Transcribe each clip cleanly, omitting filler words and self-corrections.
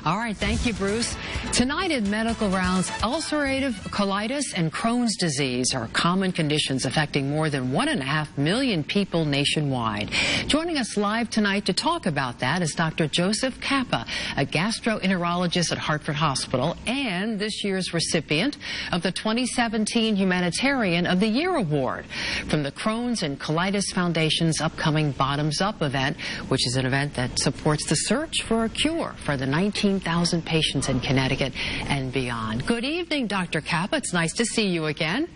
All right, thank you, Bruce. Tonight in Medical Rounds, ulcerative colitis and Crohn's disease are common conditions affecting more than 1.5 million people nationwide. Joining us live tonight to talk about that is Dr. Joseph Cappa, a gastroenterologist at Hartford Hospital and this year's recipient of the 2017 Humanitarian of the Year Award from the Crohn's and Colitis Foundation's upcoming Bottoms Up event, which is an event that supports the search for a cure for the 19,000 patients in Connecticut and beyond. Good evening, Dr. Cappa. It's nice to see you again.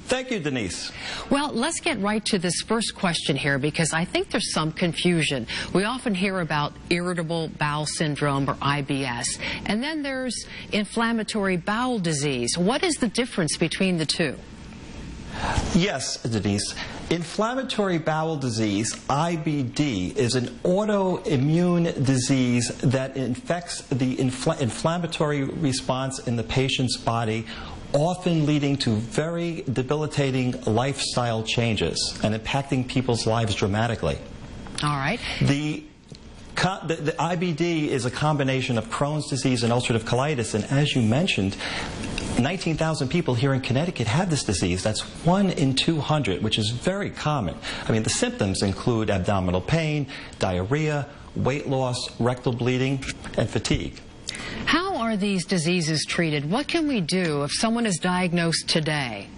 Thank you, Denise. Well, let's get right to this first question here because I think there's some confusion. We often hear about irritable bowel syndrome or IBS, and then there's inflammatory bowel disease. What is the difference between the two? Yes, Denise. Inflammatory bowel disease, IBD, is an autoimmune disease that infects the inflammatory response in the patient's body, often leading to very debilitating lifestyle changes and impacting people's lives dramatically. All right. The IBD is a combination of Crohn's disease and ulcerative colitis, and as you mentioned, 19,000 people here in Connecticut have this disease. That's 1 in 200, which is very common. I mean, the symptoms include abdominal pain, diarrhea, weight loss, rectal bleeding, and fatigue. How are these diseases treated? What can we do if someone is diagnosed today,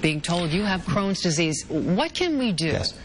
being told you have Crohn's disease? What can we do? Yes.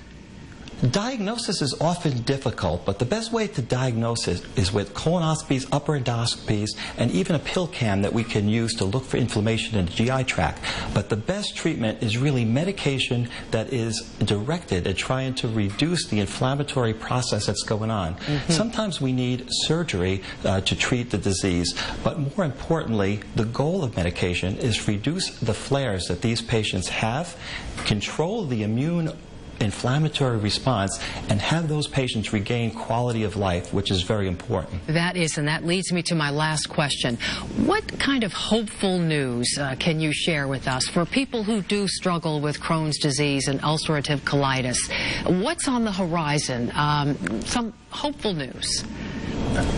Diagnosis is often difficult, but the best way to diagnose it is with colonoscopies, upper endoscopies, and even a pill cam that we can use to look for inflammation in the GI tract. But the best treatment is really medication that is directed at trying to reduce the inflammatory process that's going on. Sometimes we need surgery to treat the disease, but more importantly, the goal of medication is to reduce the flares that these patients have, control the immune inflammatory response, and have those patients regain quality of life, which is very important. That is, and that leads me to my last question. What kind of hopeful news can you share with us for people who do struggle with Crohn's disease and ulcerative colitis? What's on the horizon? Some hopeful news.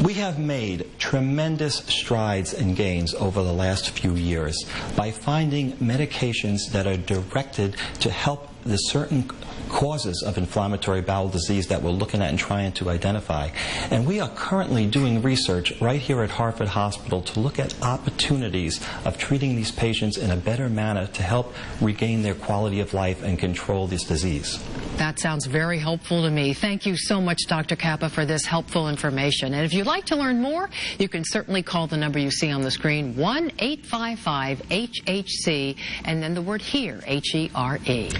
We have made tremendous strides and gains over the last few years by finding medications that are directed to help the certain causes of inflammatory bowel disease that we're looking at and trying to identify. And we are currently doing research right here at Hartford Hospital to look at opportunities of treating these patients in a better manner to help regain their quality of life and control this disease. That sounds very helpful to me. Thank you so much, Dr. Cappa, for this helpful information. And if you'd like to learn more, you can certainly call the number you see on the screen, 1-855-HHC, and then the word HERE, H-E-R-E.